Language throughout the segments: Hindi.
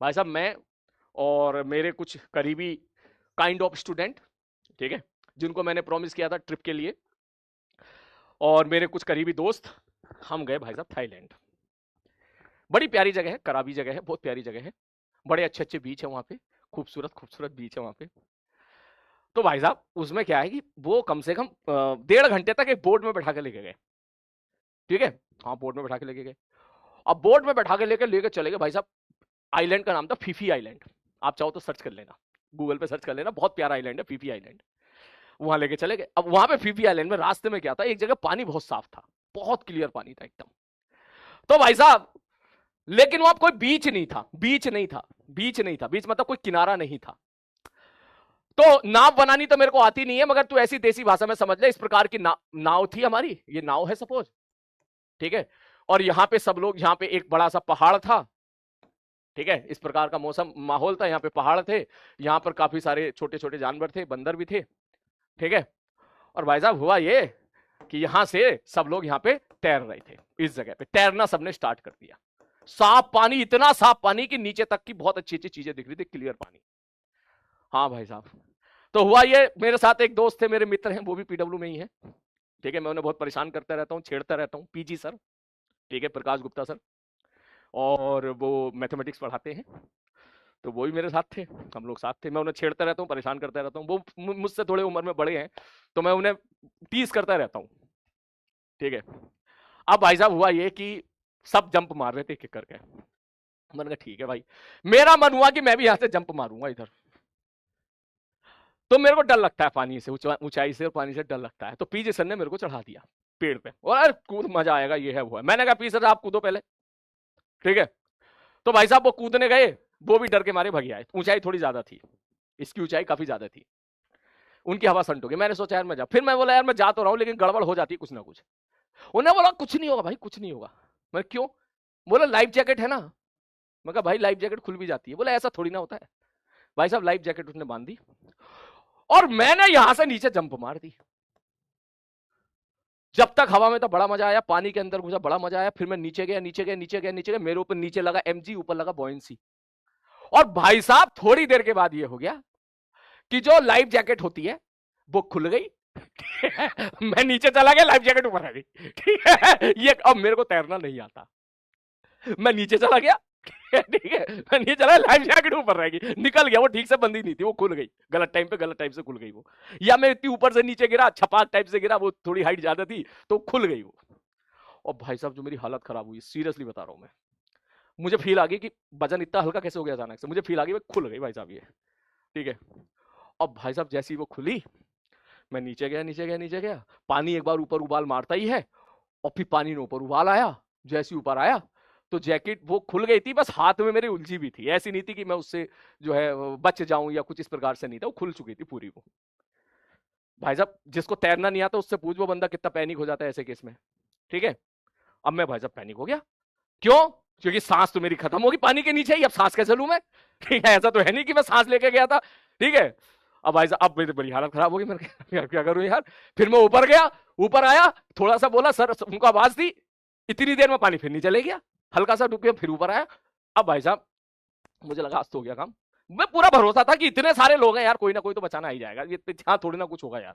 भाई साहब मैं और मेरे कुछ करीबी काइंड ऑफ स्टूडेंट, ठीक है, जिनको मैंने प्रॉमिस किया था ट्रिप के लिए, और मेरे कुछ करीबी दोस्त, हम गए भाई साहब थाईलैंड। बड़ी प्यारी जगह है, कराबी जगह है, बहुत प्यारी जगह है। बड़े अच्छे अच्छे बीच है वहाँ पे, खूबसूरत खूबसूरत बीच है वहाँ पे। तो भाई साहब उसमें क्या है कि वो कम से कम 1.5 घंटे तक एक बोट में बैठा के लेके गए, ठीक है। हाँ, बोट में बैठा के लेके गए। अब बोट में बैठा के लेके लेके चले गए भाई साहब। आइलैंड का नाम था फीफी आइलैंड। आप चाहो तो सर्च कर लेना, गूगल पे सर्च कर लेना, बहुत प्यारा आइलैंड है फीफी आइलैंड। वहां लेके चले गए। अब वहां पे फीफी आइलैंड में रास्ते में क्या था, एक जगह पानी बहुत साफ था, बहुत क्लियर पानी था एकदम। तो भाई साहब, लेकिन वहां कोई बीच नहीं था, बीच नहीं था, बीच नहीं था, बीच मतलब कोई किनारा नहीं था। तो नाव बनानी तो मेरे को आती नहीं है, मगर तू ऐसी देसी भाषा में समझ ले, इस प्रकार की नाव थी हमारी, ये नाव है सपोज, ठीक है। और यहां पे सब लोग, यहां पे एक बड़ा सा पहाड़ था, ठीक है, इस प्रकार का मौसम माहौल था, यहाँ पे पहाड़ थे, यहाँ पर काफी सारे छोटे छोटे जानवर थे, बंदर भी थे, ठीक है। और भाई साहब हुआ ये कि यहां से सब लोग यहाँ पे तैर रहे थे, इस जगह पे तैरना सबने स्टार्ट कर दिया। साफ पानी, इतना साफ पानी कि नीचे तक की बहुत अच्छी अच्छी चीजें दिख रही थी, क्लियर पानी। हाँ भाई साहब, तो हुआ ये, मेरे साथ एक दोस्त थे, मेरे मित्र हैं, वो भी पीडब्ल्यू में ही है, ठीक है। मैं उन्हें बहुत परेशान करता रहता हूँ, छेड़ता रहता हूँ, पीजी सर, ठीक है, प्रकाश गुप्ता सर। और वो मैथमेटिक्स पढ़ाते हैं, तो वो भी मेरे साथ थे, हम लोग साथ थे। मैं उन्हें छेड़ता रहता हूँ, परेशान करता रहता हूँ। वो मुझसे थोड़े उम्र में बड़े हैं, तो मैं उन्हें टीज करता रहता हूँ, ठीक है। अब भाई साहब हुआ ये कि सब जंप मार रहे थे एक एक करके। मैंने कहा ठीक है भाई, मेरा मन हुआ कि मैं भी यहां से जंप मारूंगा इधर। तो मेरे को डर लगता है पानी से, ऊंचाई से और पानी से डर लगता है। तो पीजे सर ने मेरे को चढ़ा दिया पेड़ पे, और अरे कूद, मजा आएगा, ये है वो है। मैंने कहा पी सर आप कूदो पहले, ठीक है। तो भाई साहब वो कूदने गए, वो भी डर के मारे भग आए। ऊंचाई थोड़ी ज्यादा थी, इसकी ऊंचाई काफी ज्यादा थी, उनकी हवा संट हो गई। मैंने सोचा यार मैं जा, फिर मैं बोला यार मैं जा तो रहा हूं, लेकिन गड़बड़ हो जाती है कुछ ना कुछ। उन्हें बोला कुछ नहीं होगा भाई, कुछ नहीं होगा। मैं क्यों? बोला लाइफ जैकेट है ना। मैं कहा भाई लाइफ जैकेट खुल भी जाती है। बोला ऐसा थोड़ी ना होता है। भाई साहब लाइफ जैकेट उसने बांध दी, और मैंने यहां से नीचे जंप मार दी। जब तक हवा में था बड़ा मजा आया, पानी के अंदर घुसा बड़ा मजा आया। फिर मैं नीचे गया, नीचे गया, नीचे गया, नीचे गया, मेरे ऊपर नीचे लगा एमजी, ऊपर लगा बॉयंसी। और भाई साहब थोड़ी देर के बाद ये हो गया कि जो लाइफ जैकेट होती है वो खुल गई। मैं नीचे चला गया, लाइफ जैकेट ऊपर आ गई, ठीक है। ये अब मेरे को तैरना नहीं आता, मैं नीचे चला गया, ठीक है, मैं नीचे चला, लाइफ जैकेट ऊपर रहेगी, निकल गया। वो ठीक से बंदी नहीं थी, वो खुल गई गलत टाइम पे, गलत टाइम से खुल गई वो। या मैं इतनी ऊपर से नीचे गिरा, छपाक टाइप से गिरा, वो थोड़ी हाइट ज्यादा थी, तो खुल गई वो। और भाई साहब जो मेरी हालत खराब हुई, सीरियसली बता रहा हूं मैं, मुझे फील आ गई कि वजन इतना हल्का कैसे हो गया अचानक से। मुझे फील आ गई, खुल गई भाई साहब ये, ठीक है। अब भाई साहब जैसी वो खुली, मैं नीचे गया, नीचे गया, नीचे गया। पानी एक बार ऊपर उबाल मारता ही है, और फिर पानी में ऊपर उबाल आया। जैसे ऊपर आया तो जैकेट वो खुल गई थी, बस हाथ में मेरी उलझी भी थी, ऐसी नहीं थी कि मैं उससे जो है बच जाऊं या कुछ इस प्रकार से नहीं था, वो खुल चुकी थी पूरी वो। भाई साहब जिसको तैरना नहीं आता उससे पूछ, वो बंदा कितना पैनिक हो जाता है ऐसे केस में, ठीक है। अब मैं भाई साहब पैनिक हो गया, क्यों? क्योंकि सांस तो मेरी खत्म होगी पानी के नीचे ही, अब सांस कैसे लूं मैं? ठीक है, ऐसा तो है नहीं कि मैं सांस लेके गया था, ठीक है। अब भाई साहब अब मेरी बड़ी हालत खराब होगी, मैं क्या करूं यार। फिर मैं ऊपर गया, ऊपर आया, थोड़ा सा बोला सर, उनको आवाज दी, इतनी देर में पानी फिर नीचे ले गया, हल्का सा डूब गया, फिर ऊपर आया। अब भाई साहब मुझे लगा आज तो हो गया काम। मैं पूरा भरोसा था कि इतने सारे लोग हैं यार, कोई ना कोई तो बचाना ही जाएगा, ये यहाँ थोड़ी ना कुछ होगा यार,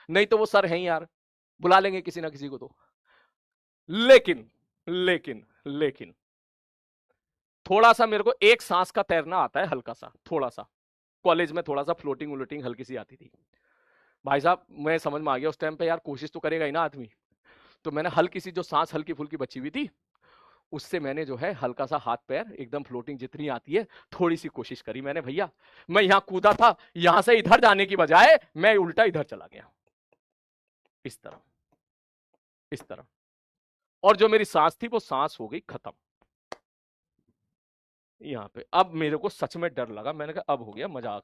नहीं तो वो सर हैं यार, बुला लेंगे किसी ना किसी को तो। लेकिन लेकिन थोड़ा सा मेरे को एक सांस का तैरना आता है, हल्का सा, थोड़ा सा, कॉलेज में थोड़ा सा फ्लोटिंग उलोटिंग हल्की सी आती थी। भाई साहब मैं समझ में आ गया उस टाइम पे, यार कोशिश तो करेगा ही ना आदमी। तो मैंने हल्की सी जो सांस हल्की फुल्की बची हुई थी, उससे मैंने जो है हल्का सा हाथ पैर एकदम फ्लोटिंग जितनी आती है, थोड़ी सी कोशिश करी मैंने भैया। मैं यहां कूदा था, यहां से इधर जाने की बजाय मैं उल्टा इधर चला गया, इस तरह, इस तरह। और जो मेरी सांस थी वो सांस हो गई खत्म यहाँ पे। अब मेरे को सच में डर लगा, मैंने कहा अब हो गया मजाक,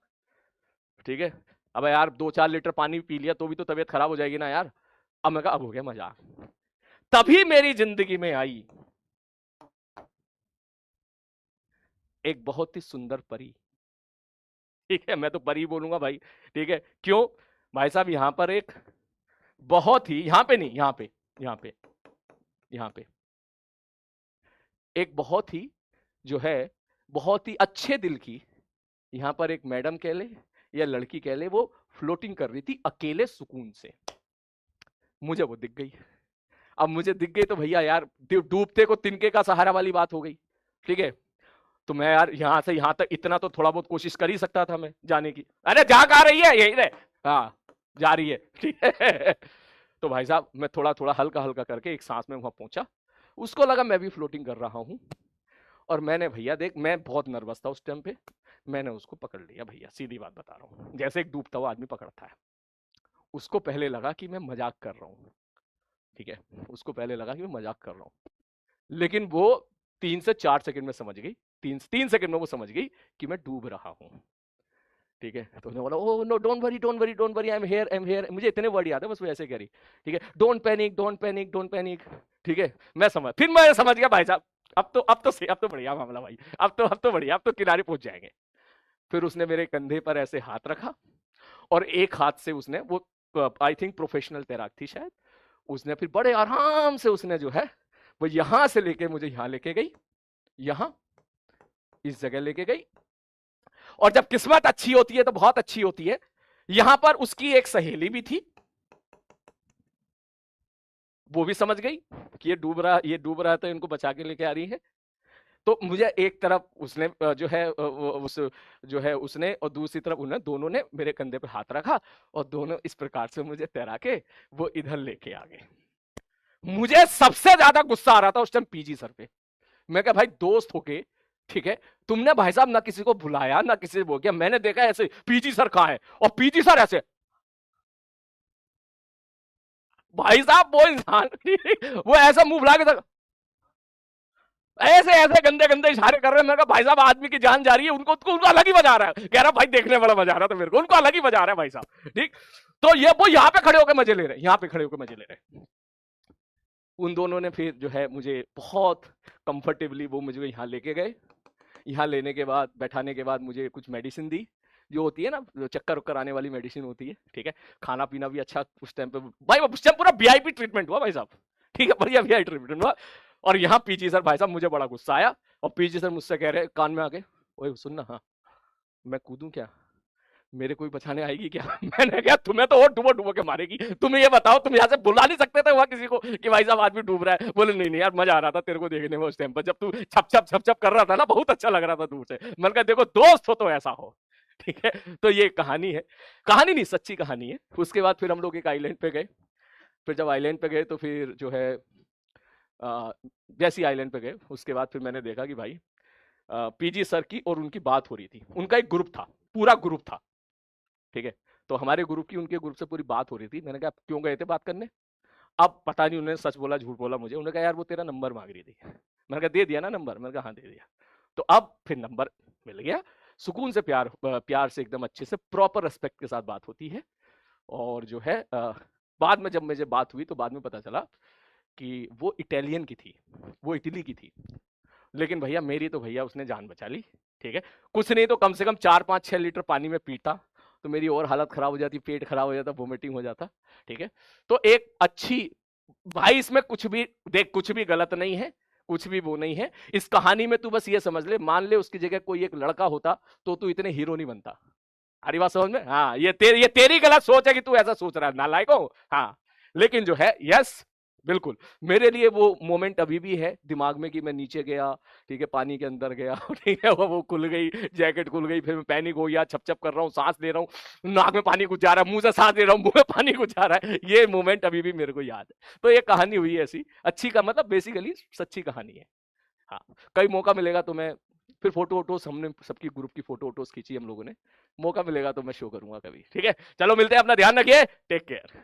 ठीक है। अब यार 2-4 लीटर पानी पी लिया तो भी तो तबीयत खराब हो जाएगी ना यार। अब मैं कहा अब हो गया मजाक। तभी मेरी जिंदगी में आई एक बहुत ही सुंदर परी, ठीक है, मैं तो परी बोलूंगा भाई, ठीक है। क्यों? भाई साहब यहां पर एक बहुत ही, यहां पे नहीं, यहां पे, यहां पे, यहां पे एक बहुत ही जो है बहुत ही अच्छे दिल की, यहां पर एक मैडम कह ले या लड़की कह ले, वो फ्लोटिंग कर रही थी अकेले सुकून से। मुझे वो दिख गई। अब मुझे दिख गई तो भैया यार, डूबते को तिनके का सहारा वाली बात हो गई। ठीक है, तो मैं यार यहां से यहां तक इतना तो थोड़ा बहुत कोशिश कर ही सकता था मैं जाने की। अरे जा कहा रही है, यही रे, हाँ जा रही है, ठीक है। तो भाई साहब मैं थोड़ा थोड़ा हल्का हल्का करके एक सांस में वहां पहुंचा। उसको लगा मैं भी फ्लोटिंग कर रहा हूं, और मैंने भैया देख, मैं बहुत नर्वस था उस टाइम पे, मैंने उसको पकड़ लिया भैया, सीधी बात बता रहा हूँ, जैसे एक डूबता हुआ आदमी पकड़ता है। उसको पहले लगा कि मैं मजाक कर रहा हूँ, ठीक है, उसको पहले लगा कि मैं मजाक कर रहा हूँ, लेकिन वो 3 से 4 सेकंड में समझ गई, 3 सेकंड में वो समझ गई कि मैं डूब रहा हूँ। ठीक है, तो उसने बोला oh no, don't worry don't worry don't worry, I am here, मुझे इतने वर्ड याद है बस, वो ऐसे कह रही। ठीक है, don't panic don't panic don't panic. ठीक है, फिर मैं समझ गया भाई साहब, अब तो बढ़िया मामला भाई, अब तो बढ़िया, अब तो किनारे पहुंच जाएंगे। फिर उसने मेरे कंधे पर ऐसे हाथ रखा, और एक हाथ से उसने, वो आई थिंक प्रोफेशनल तैराक थी शायद, उसने फिर बड़े आराम से उसने जो है वो यहां से लेके मुझे यहां लेके गई, यहां इस जगह लेके गई। और जब किस्मत अच्छी होती है तो बहुत अच्छी होती है, यहां पर उसकी एक सहेली भी थी, वो भी समझ गई कि ये डूब रहा है तो इनको बचा के लेके आ रही है। तो मुझे एक तरफ उसने जो है उस जो है उसने, और दूसरी तरफ उन्हें, दोनों ने मेरे कंधे पे हाथ रखा, और दोनों इस प्रकार से मुझे तैरा के वो इधर लेके आ गए। मुझे सबसे ज्यादा गुस्सा आ रहा था उस टाइम पीजी सर पे। मैं कहा भाई दोस्त होके, ठीक है, तुमने भाई साहब ना किसी को बुलाया ना किसी को किया, मैंने देखा ऐसे पीजी सर कहां है, और पीजी सर ऐसे, भाई साहब वो इंसान वो ऐसा मुंह फुला के ऐसे ऐसे गंदे गंदे इशारे कर रहे हैं। मैं कहा भाई साहब आदमी की जान जा रही है, उनको अलग ही बजा रहा है। कह रहा भाई देखने वाला बजा रहा था मेरे को, उनको अलग ही बजा रहा है भाई साहब। ठीक, तो ये वो यहाँ पे खड़े होकर मजे ले रहे हैं, यहाँ पे खड़े होकर मजे ले रहे हैं। उन दोनों ने फिर जो है मुझे बहुत कंफर्टेबली वो मुझे यहाँ लेके गए। यहाँ लेने के बाद, बैठाने के बाद मुझे कुछ मेडिसिन दी, जो होती है ना, जो चक्कर उक्कर आने वाली मेडिसिन होती है। ठीक है, खाना पीना भी अच्छा उस टाइम पे, भाई उस टाइम पूरा वीआईपी ट्रीटमेंट हुआ भाई साहब। ठीक है, बढ़िया वीआईपी ट्रीटमेंट हुआ। और यहाँ पीजी सर, भाई साहब मुझे बड़ा गुस्सा आया, और पीजी सर मुझसे कह रहे कान में आके, ओए सुन ना, हाँ मैं कूदूं क्या, मेरे कोई बचाने आएगी क्या? मैंने कहा तुम्हें तो और डुबो डुबो के मारेगी। तुम ये बताओ, तुम यहाँ से बुला नहीं सकते थे वहां किसी को कि भाई साहब आदमी डूब रहा है? बोले नहीं नहीं यार, मजा आ रहा था तेरे को देखने में उस टाइम पर, जब तू छप छप कर रहा था ना, बहुत अच्छा लग रहा था दूर से। मैंने कहा देखो दोस्त हो तो ऐसा हो। ठीक है, तो ये कहानी है, कहानी नहीं सच्ची कहानी है। उसके बाद फिर हम लोग एक आइलैंड पे गए। फिर जब आइलैंड पे गए तो फिर जो है जैसी आइलैंड पे गए, उसके बाद फिर मैंने देखा कि भाई पीजी सर की और उनकी बात हो रही थी। उनका एक ग्रुप था, पूरा ग्रुप था। ठीक है, तो हमारे ग्रुप की उनके ग्रुप से पूरी बात हो रही थी। मैंने कहा क्यों गए थे बात करने? अब पता नहीं उन्होंने सच बोला झूठ बोला मुझे। उन्होंने कहा यार वो तेरा नंबर मांग रही थी। मैंने कहा दे दिया ना नंबर? मैंने कहा हाँ दे दिया। तो अब फिर नंबर मिल गया, सुकून से, प्यार से, एकदम अच्छे से, प्रॉपर रेस्पेक्ट के साथ बात होती है। और जो है बाद में जब मुझे बात हुई तो बाद में पता चला कि वो इटालियन की थी, वो इटली की थी। लेकिन भैया मेरी तो भैया उसने जान बचा ली। ठीक है, कुछ नहीं तो कम से कम 4-5-6 लीटर पानी में पीता तो मेरी और हालत खराब हो जाती, पेट खराब हो जाता, वोमिटिंग हो जाता। ठीक है, तो एक अच्छी, भाई इसमें कुछ भी देख, कुछ भी गलत नहीं है, कुछ भी वो नहीं है इस कहानी में। तू बस ये समझ ले, मान ले उसकी जगह कोई एक लड़का होता तो तू इतने हीरो नहीं बनता। हरी बात समझ में? हाँ, ये तेरी गलत सोच है कि तू ऐसा सोच रहा है, नालायक हो। हाँ, लेकिन जो है, यस बिल्कुल, मेरे लिए वो मोमेंट अभी भी है दिमाग में कि मैं नीचे गया, ठीक है, पानी के अंदर गया, ठीक है, वो खुल गई, जैकेट खुल गई, फिर मैं पैनिक हो गया, छप छप कर रहा हूँ, सांस ले रहा हूँ, नाक में पानी कुछ जा रहा है, मुंह से सांस ले रहा हूँ, मुंह में पानी कुछ जा रहा है। ये मोमेंट अभी भी मेरे को याद है। तो ये कहानी हुई ऐसी अच्छी, का मतलब बेसिकली सच्ची कहानी है। हाँ, कई मौका मिलेगा तो मैं फिर फोटो वोटोस, हमने सबकी ग्रुप की फोटो वोटोस खींची हम लोगों ने, मौका मिलेगा तो मैं शो करूंगा कभी। ठीक है, चलो मिलते हैं, अपना ध्यान रखिए, टेक केयर।